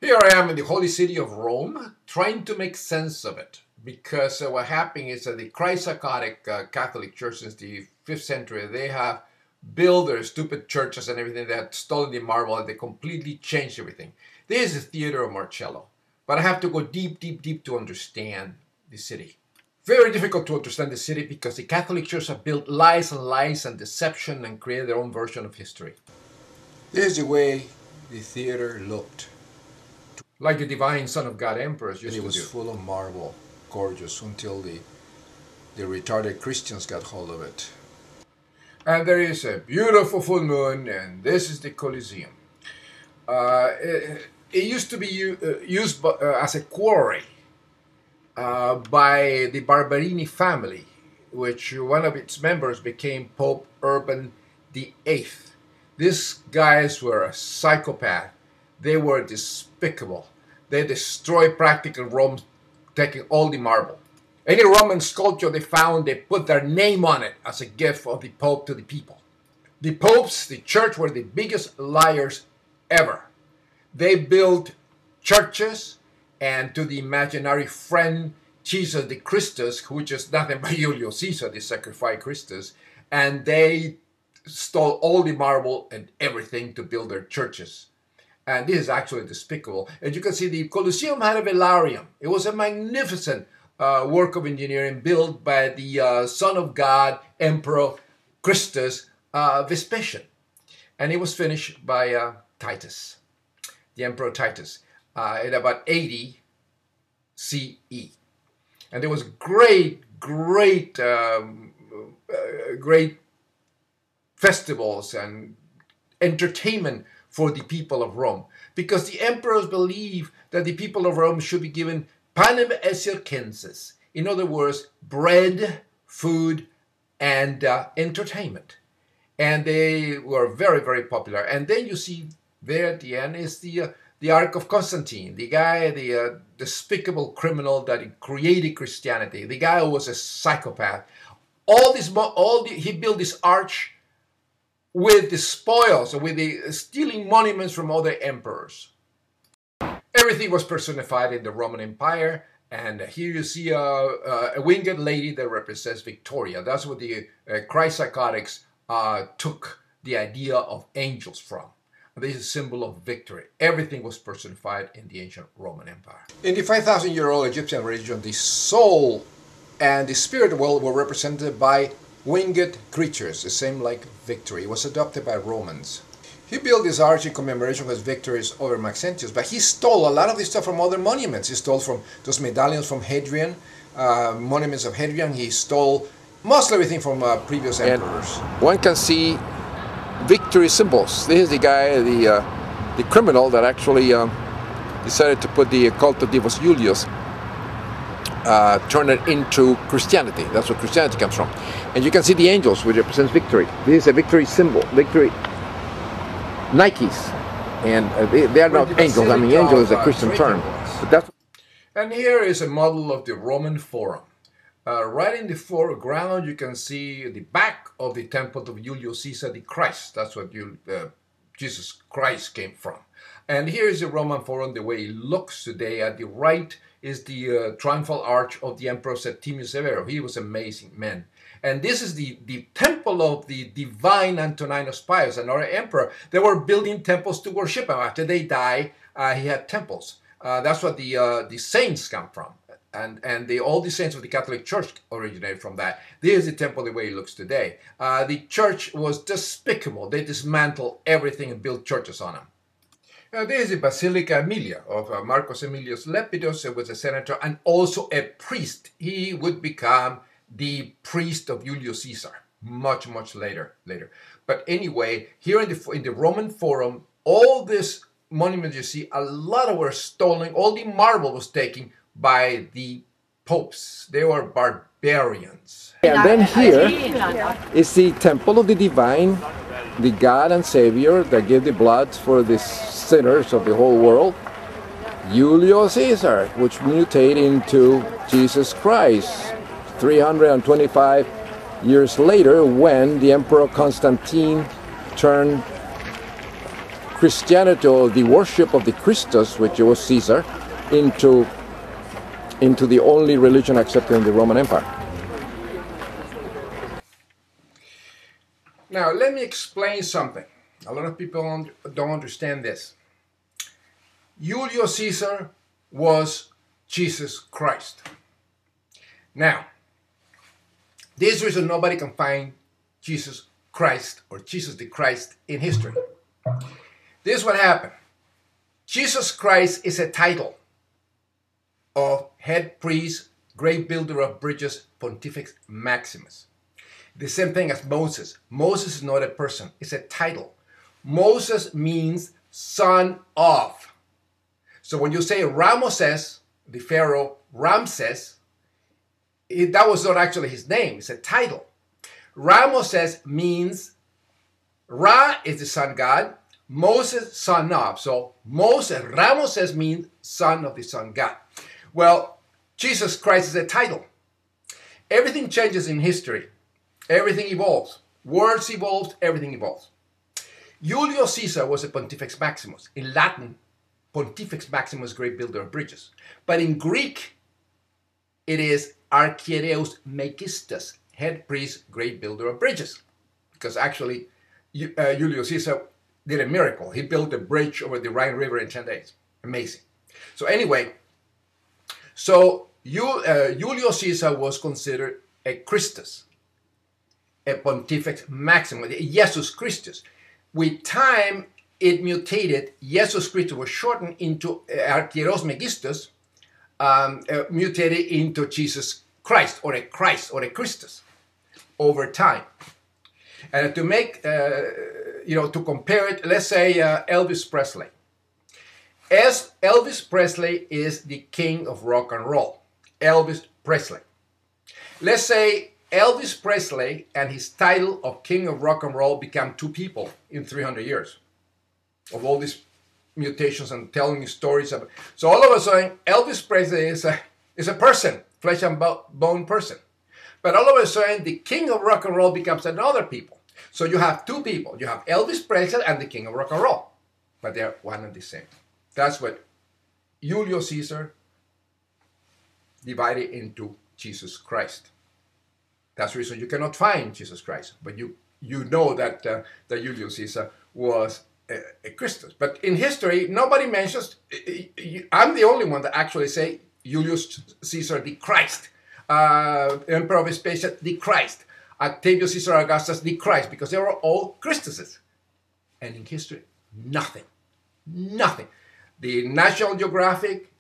Here I am in the holy city of Rome, trying to make sense of it. Because what happened is that the Christ-psychotic Catholic Church since the 5th century, they have built their stupid churches and everything. They had stolen the marble and they completely changed everything. This is the theater of Marcello. But I have to go deep, deep, deep to understand the city. Very difficult to understand the city because the Catholic Church have built lies and deception and created their own version of history. This is the way the theater looked. Like the divine Son of God emperors used to do. It was full of marble, gorgeous, until the retarded Christians got hold of it. And there is a beautiful full moon, and this is the Colosseum. It used to be used as a quarry by the Barberini family, which one of its members became Pope Urban VIII. These guys were a psychopath. They were despicable. They destroyed practical Rome, taking all the marble. Any Roman sculpture they found, they put their name on it as a gift of the Pope to the people. The popes, the church, were the biggest liars ever. They built churches, and to the imaginary friend Jesus the Christus, which is nothing but Julius Caesar, the sacrificed Christus, and they stole all the marble and everything to build their churches. And this is actually despicable. As you can see, the Colosseum had a velarium. It was a magnificent work of engineering built by the Son of God, Emperor Christus Vespasian. And it was finished by Titus, the Emperor Titus, in about 80 CE. And there was great festivals and entertainment for the people of Rome, because the emperors believed that the people of Rome should be given panem et circenses, in other words, bread, food, and entertainment. And they were very, very popular. And then you see there at the end is the Ark of Constantine, the guy, the despicable criminal that created Christianity, the guy who was a psychopath. He built this arch with the spoils, with the stealing monuments from other emperors. Everything was personified in the Roman Empire, and here you see a winged lady that represents Victoria. That's what the Christ-psychotics took the idea of angels from. This is a symbol of victory. Everything was personified in the ancient Roman Empire. In the 5,000-year-old Egyptian religion, the soul and the spirit world were represented by winged creatures, the same like victory. It was adopted by Romans. He built this arch in commemoration of his victories over Maxentius, but he stole a lot of this stuff from other monuments. He stole from those medallions from Hadrian, monuments of Hadrian. He stole mostly everything from previous emperors. And one can see victory symbols. This is the guy, the criminal that actually decided to put the cult of Divus Julius, turn it into Christianity. That's where Christianity comes from. And you can see the angels, which represents victory. This is a victory symbol, victory Nikes. And they are not angels. I mean, angel is a Christian term. But that's. And here is a model of the Roman Forum. Right in the foreground, you can see the back of the temple of Julius Caesar the Christ. That's what Jesus Christ came from. And here is the Roman Forum, the way it looks today. At the right is the triumphal arch of the Emperor Septimius Severo. He was an amazing man. And this is the temple of the divine Antoninus Pius, another emperor. They were building temples to worship him. After they die, he had temples. That's what the saints come from. And all the saints of the Catholic Church originated from that. This is the temple the way it looks today. The church was despicable. They dismantled everything and built churches on them. This is the Basilica Aemilia of Marcus Aemilius Lepidus. He was a senator and also a priest. He would become the priest of Julius Caesar much later. But anyway, here in the Roman Forum, all these monuments you see, a lot of were stolen. All the marble was taken by the popes. They were barbarians. And then here is the temple of the divine, the God and Savior that gave the blood for the sinners of the whole world, Julius Caesar, which mutated into Jesus Christ 325 years later when the Emperor Constantine turned Christianity, or the worship of the Christus, which was Caesar, into the only religion accepted in the Roman Empire. Now, let me explain something. A lot of people don't understand this. Julius Caesar was Jesus Christ. Now, this reason nobody can find Jesus Christ or Jesus the Christ in history. This is what happened. Jesus Christ is a title of head priest, great builder of bridges, Pontifex Maximus. The same thing as Moses. Moses is not a person, it's a title. Moses means son of. So when you say Ramoses, the pharaoh Ramses, that was not actually his name, it's a title. Ramoses means, Ra is the sun god, Moses, son of. So Moses, Ramoses means son of the sun god. Well, Jesus Christ is a title. Everything changes in history. Everything evolves. Words evolve, everything evolves. Julius Caesar was a Pontifex Maximus. In Latin, Pontifex Maximus, great builder of bridges. But in Greek, it is Archiereus Megistus, head priest, great builder of bridges. Because actually, Julius Caesar did a miracle. He built a bridge over the Rhine River in 10 days. Amazing. So anyway, Julius Caesar was considered a Christus, a Pontifex Maximus, Jesus Christus. With time, it mutated. Jesus Christus was shortened into Archiereus Megistus, mutated into Jesus Christ or a Christus over time. And to make, to compare it, let's say Elvis Presley. As Elvis Presley is the king of rock and roll. Elvis Presley. Let's say Elvis Presley and his title of king of rock and roll become two people in 300 years of all these mutations and telling stories. So all of a sudden, Elvis Presley is a person, flesh and bone person. But all of a sudden, the king of rock and roll becomes another people. So you have two people. You have Elvis Presley and the king of rock and roll. But they're one and the same. That's what Julius Caesar divided into Jesus Christ. That's the reason you cannot find Jesus Christ. But you know that Julius Caesar was a Christus. But in history, nobody mentions, I'm the only one that actually say Julius Caesar the Christ. Emperor of Vespasian the Christ. Octavius Caesar Augustus the Christ. Because they were all Christuses. And in history, nothing. Nothing. The National Geographic,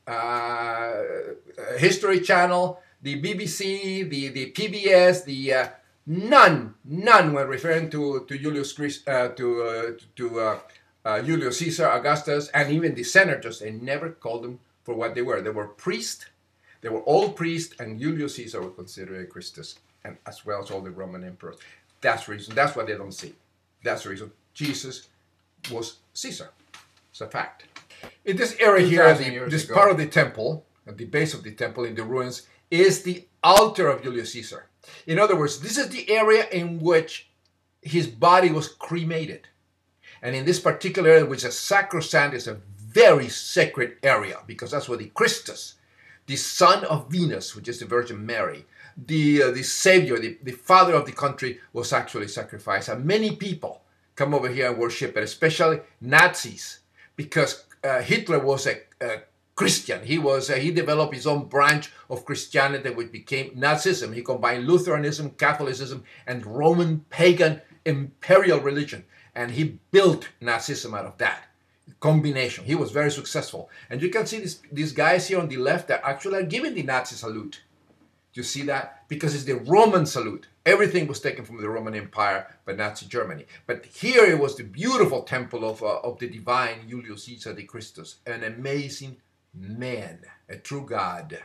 History Channel, the BBC, the PBS, none were referring to Julius Caesar Augustus, and even the senators. They never called them for what they were. They were priests. They were all priests, and Julius Caesar was considered a Christus, and as well as all the Roman emperors. That's the reason. That's what they don't see. That's the reason. Jesus was Caesar. It's a fact. In this area here, this part of the temple, at the base of the temple in the ruins, is the altar of Julius Caesar. In other words, this is the area in which his body was cremated. And in this particular area, which is sacrosanct, is a very sacred area, because that's where the Christus, the son of Venus, which is the Virgin Mary, the savior, the father of the country, was actually sacrificed. And many people come over here and worship it, especially Nazis, because Hitler was a Christian. He developed his own branch of Christianity, which became Nazism. He combined Lutheranism, Catholicism, and Roman pagan imperial religion. And he built Nazism out of that combination. He was very successful. And you can see these guys here on the left that actually are giving the Nazi salute. You see that? Because it's the Roman salute. Everything was taken from the Roman Empire by Nazi Germany. But here it was the beautiful temple of the divine Julius Caesar the Christus. An amazing man, a true God.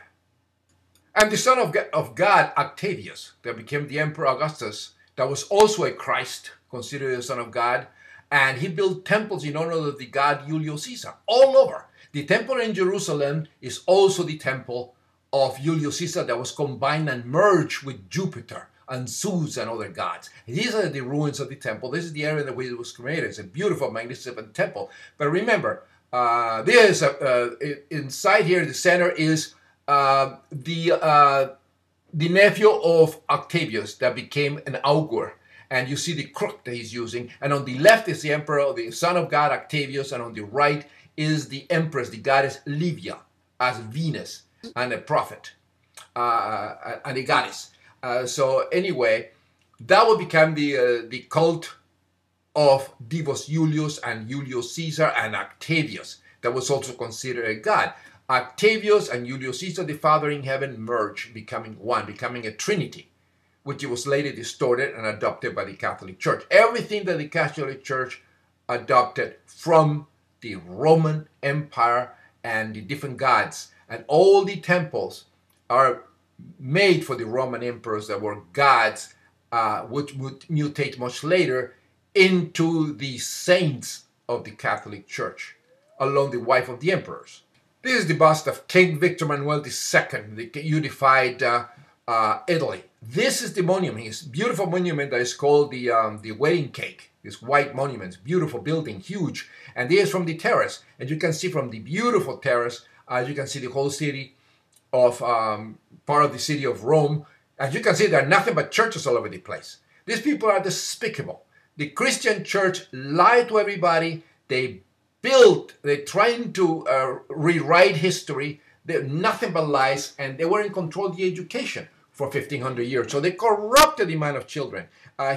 And the son of God, Octavius, that became the Emperor Augustus, that was also a Christ, considered the son of God. And he built temples in honor of the god Julius Caesar all over. The temple in Jerusalem is also the temple of Julius Caesar that was combined and merged with Jupiter and Zeus and other gods. These are the ruins of the temple. This is the area in which it was created. It's a beautiful, magnificent temple. But remember, inside here, the center is the nephew of Octavius that became an augur. And you see the crook that he's using. And on the left is the emperor, the son of God, Octavius. And on the right is the empress, the goddess Livia, as Venus and a prophet and a goddess. So anyway, that would become the cult of Divus Julius and Julius Caesar and Octavius. That was also considered a god. Octavius and Julius Caesar, the Father in heaven, merged, becoming one, becoming a trinity, which was later distorted and adopted by the Catholic Church. Everything that the Catholic Church adopted from the Roman Empire and the different gods, and all the temples are made for the Roman emperors that were gods, which would mutate much later into the saints of the Catholic Church, along the wife of the emperors. This is the bust of King Victor Emmanuel II, the unified Italy. This is the monument, his beautiful monument that is called the wedding cake. This white monument, beautiful building, huge. And this is from the terrace. And you can see from the beautiful terrace, you can see the whole city of, part of the city of Rome. As you can see, there are nothing but churches all over the place. These people are despicable. The Christian church lied to everybody. They're trying to rewrite history. They're nothing but lies, and they were in control of the education for 1,500 years. So they corrupted the mind of children.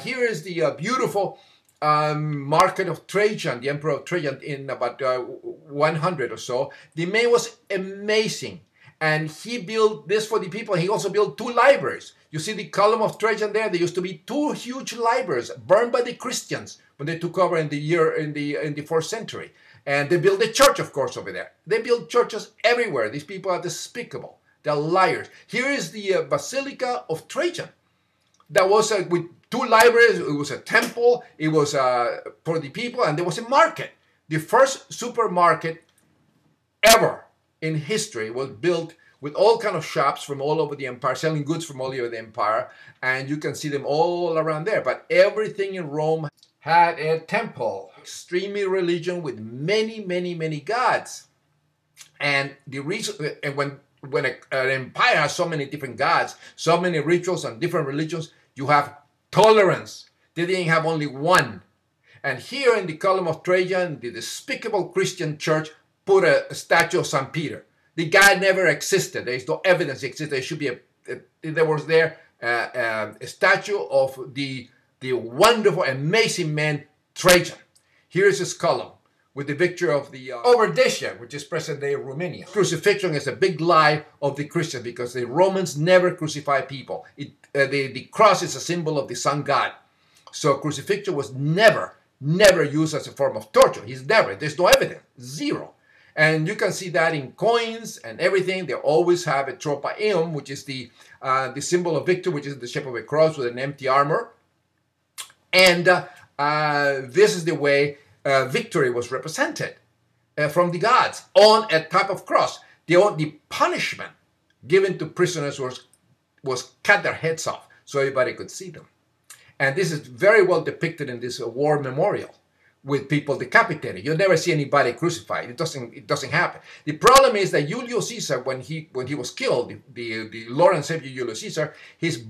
Here is the beautiful market of Trajan, the Emperor of Trajan, in about 100 or so. The man was amazing. And he built this for the people. He also built 2 libraries. You see the column of Trajan there? There used to be 2 huge libraries burned by the Christians when they took over in the 4th century. And they built a church, of course, over there. They built churches everywhere. These people are despicable. They're liars. Here is the Basilica of Trajan. That was with 2 libraries. It was a temple. It was for the people, and there was a market. The first supermarket ever in history was built with all kind of shops from all over the empire, selling goods from all over the empire, and you can see them all around there. But everything in Rome had a temple, extremely religion with many, many, many gods. And the reason, and when an empire has so many different gods, so many rituals and different religions, you have tolerance. They didn't have only one. And here in the column of Trajan, the despicable Christian church put a statue of St. Peter. The guy never existed. There is no evidence he existed. There should be a statue of the wonderful, amazing man Trajan. Here is his column with the picture of the Overdesha, which is present-day Romania. Crucifixion is a big lie of the Christians because the Romans never crucify people. The cross is a symbol of the sun god. So crucifixion was never used as a form of torture. There's no evidence, zero. And you can see that in coins and everything. They always have a tropa eum, which is the symbol of victory, which is the shape of a cross with an empty armor. And this is the way victory was represented from the gods on a type of cross. The punishment given to prisoners was cut their heads off so everybody could see them. And this is very well depicted in this war memorial with people decapitated. You'll never see anybody crucified. It doesn't happen. The problem is that Julius Caesar, when he was killed, the Lord and Savior Julius Caesar, his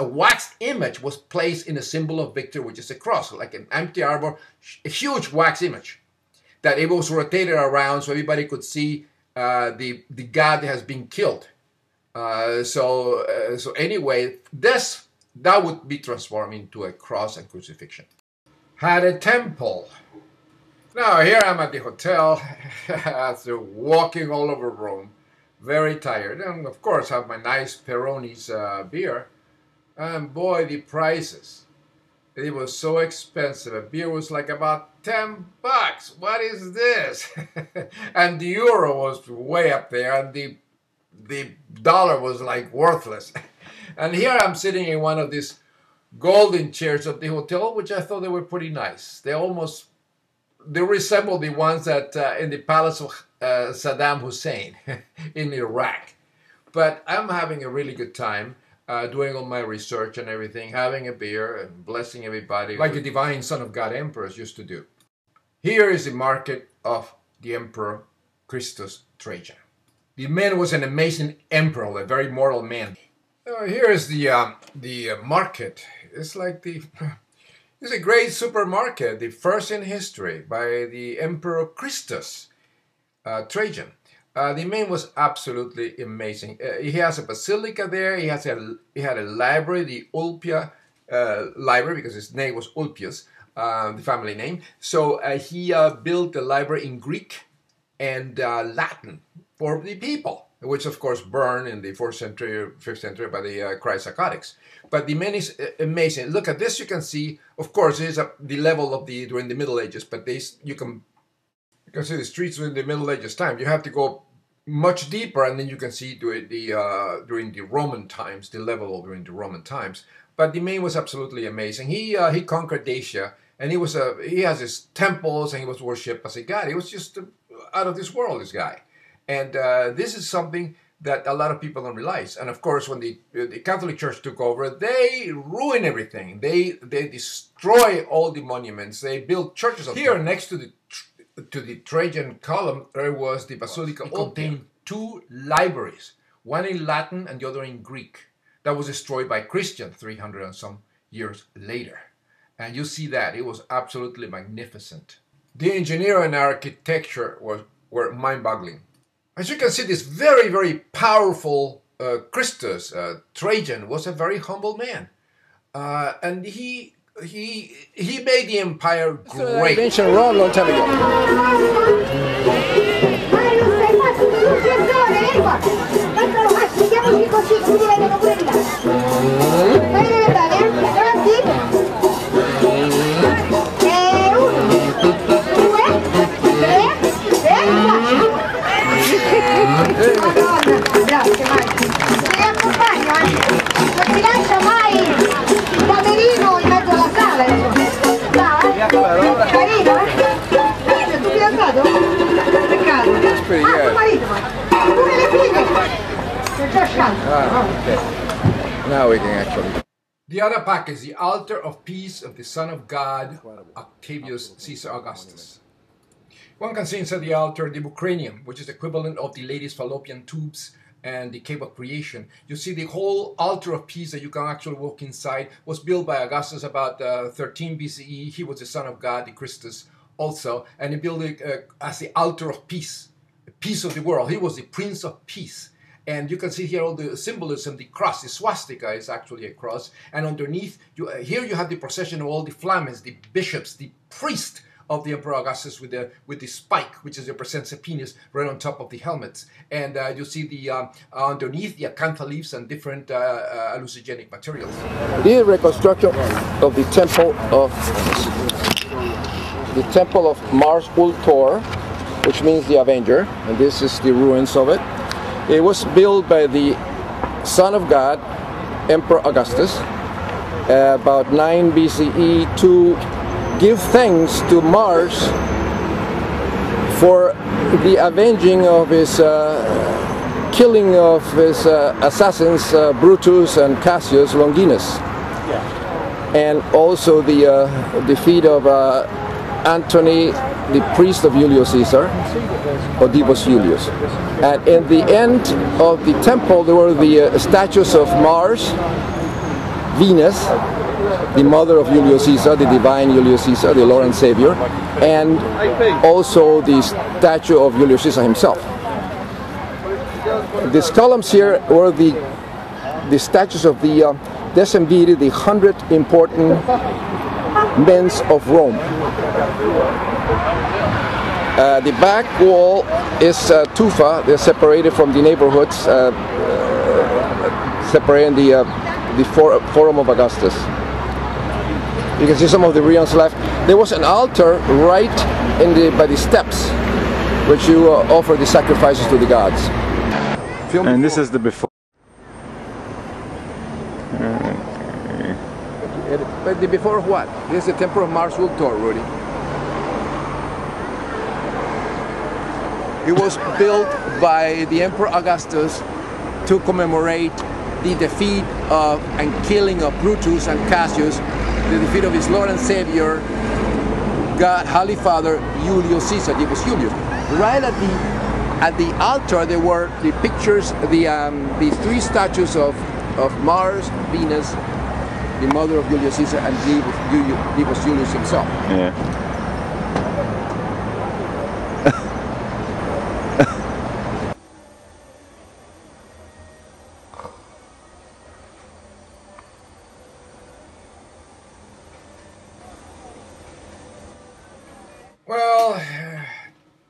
wax image was placed in a symbol of victory, which is a cross, like an empty armor, a huge wax image that it was rotated around so everybody could see the god that has been killed. So anyway, that would be transformed into a cross and crucifixion. Had a temple. Now here I'm at the hotel after walking all over Rome, very tired, and of course have my nice Peroni's beer. And boy, the prices. It was so expensive. A beer was like about $10. What is this? And the euro was way up there, and the dollar was like worthless. And here I'm sitting in one of these golden chairs of the hotel, which I thought they were pretty nice. They resemble the ones that in the palace of Saddam Hussein in Iraq. But I'm having a really good time. doing all my research and everything, having a beer and blessing everybody like the divine Son of God emperors used to do. Here is the market of the Emperor Christus Trajan. The man was an amazing emperor, a very moral man. Here is the market. It's like it's a great supermarket, the first in history by the Emperor Christus Trajan. The man was absolutely amazing. He has a basilica there. He had a library, the Ulpia library, because his name was Ulpius, the family name. So he built a library in Greek and Latin for the people, which of course burned in the 4th century, 5th century by the Psychotics. But the man is amazing. Look at this. You can see, of course, this is the level of during the Middle Ages. But you can see the streets during the Middle Ages time. You have to go much deeper, and then you can see during the Roman times, the level during the Roman times. But the man was absolutely amazing. He conquered Asia, and he has his temples, and he was worshipped as a god. He was just out of this world, this guy. And this is something that a lot of people don't realize. And of course, when the Catholic Church took over, they ruined everything. They destroy all the monuments. They built churches. Here, next to the Trajan column, there was the Basilica. It contained 2 libraries, one in Latin and the other in Greek. That was destroyed by Christians 300 and some years later. And you see that. It was absolutely magnificent. The engineering and architecture were mind-boggling. As you can see, this very, very powerful Christus Trajan was a very humble man. And he made the empire great. Ancient Rome, long time ago. Grazie Mike. Ti accompagno non ti lascia mai il camerino in mezzo alla sala. Carino, tu sei andato? Peccato. Tuo marito, pure le figlie. Sono già sciante. Now we can actually. The other pack is the altar of peace of the Son of God, Octavius Caesar Augustus. One can see inside the altar the bucranium, which is equivalent of the lady's fallopian tubes and the cave of creation. You see the whole altar of peace that you can actually walk inside was built by Augustus about 13 BCE. He was the son of God, the Christus also, and he built it as the altar of peace, the peace of the world. He was the Prince of Peace. And you can see here all the symbolism. The cross, the swastika is actually a cross. And underneath, here you have the procession of all the flamens, the bishops, the priests of the Emperor Augustus with the spike, which represents a penis right on top of the helmets. And you see the underneath the acantha leaves and different hallucinogenic materials. This is reconstruction of the temple of Mars Ultor, which means the Avenger, and this is the ruins of it. It was built by the Son of God, Emperor Augustus, about 9 BCE to give thanks to Mars for the avenging of his killing of his assassins Brutus and Cassius Longinus, and also the defeat of Antony, the priest of Julius Caesar, Oedipus Julius. And in the end of the temple there were the statues of Mars, Venus, the mother of Julius Caesar, the divine Julius Caesar, the Lord and Savior, and also the statue of Julius Caesar himself. These columns here were the statues of the Decemviri, the 100 important men of Rome. The back wall is tufa. They're separated from the neighborhoods, separating the Forum of Augustus. You can see some of the ruins left. There was an altar right by the steps, which you offer the sacrifices to the gods. And this is the before. But the before of what? This is the temple of Mars Ultor, Rudy. It was built by the Emperor Augustus to commemorate the defeat of and killing of Brutus and Cassius, the defeat of his Lord and Savior, God, Holy Father, Julius Caesar. It was Julius. Right at the altar, there were the pictures, these three statues of Mars, Venus, the mother of Julius Caesar, and it was Julius himself. Yeah. Well,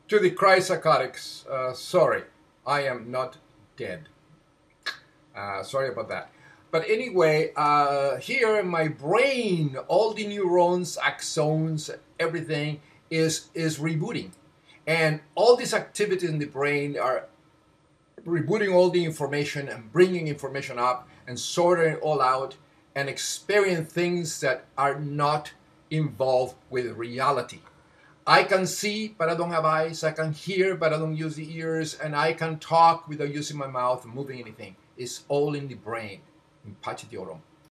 to the Christ psychotics, sorry, I am not dead. Sorry about that. But anyway, here in my brain, all the neurons, axons, everything is rebooting. And all these activities in the brain are rebooting all the information and bringing information up and sorting it all out and experiencing things that are not involved with reality. I can see, but I don't have eyes. I can hear, but I don't use the ears. And I can talk without using my mouth and moving anything. It's all in the brain. In Pachi de Oro.